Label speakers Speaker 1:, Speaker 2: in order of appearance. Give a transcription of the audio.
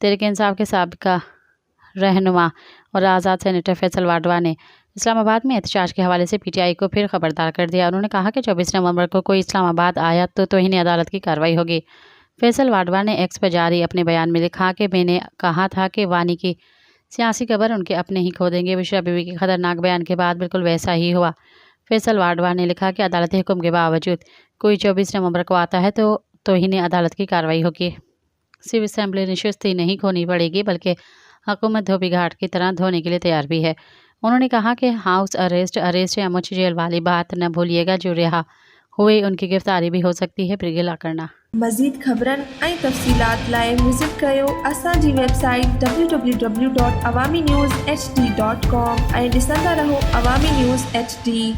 Speaker 1: तहरीक इंसाफ के साबिका रहनुमा और आज़ाद सेनेटर फैसल वाडवा ने इस्लामाबाद में एहतजाज के हवाले से पीटीआई को फिर खबरदार कर दिया। उन्होंने कहा कि 24 नवंबर को कोई इस्लामाबाद आया तो तौहीन अदालत की कार्रवाई होगी। फैसल वाडवा ने एक्स पर जारी अपने बयान में लिखा कि मैंने कहा था कि वानी की सियासी कबर उनके अपने ही खो देंगे। बुशरा बीवी के खतरनाक बयान के बाद बिल्कुल वैसा ही हुआ। फैसल वाडवा ने लिखा कि अदालती हुक्म के बावजूद कोई 24 नवंबर को आता है तो तौहीन अदालत की कार्रवाई होगी। सिविल असेंबली नशस्ती नहीं खोनी पड़ेगी बल्कि हुकूमत धोबी घाट की तरह धोने के लिए तैयार भी है। उन्होंने कहा कि हाउस अरेस्ट या मुझ जेल वाली बात न भूलिएगा। जो रिहा हुए उनकी गिरफ्तारी भी हो सकती है। गिला करना
Speaker 2: मज़ीद ख़बरनि ऐं तफ़सीलात लाइ विज़िट कयो असांजी वेबसाइट www.awamiNewsHD.com ऐं ॾिसंदा रहो अवामी न्यूज़ HD।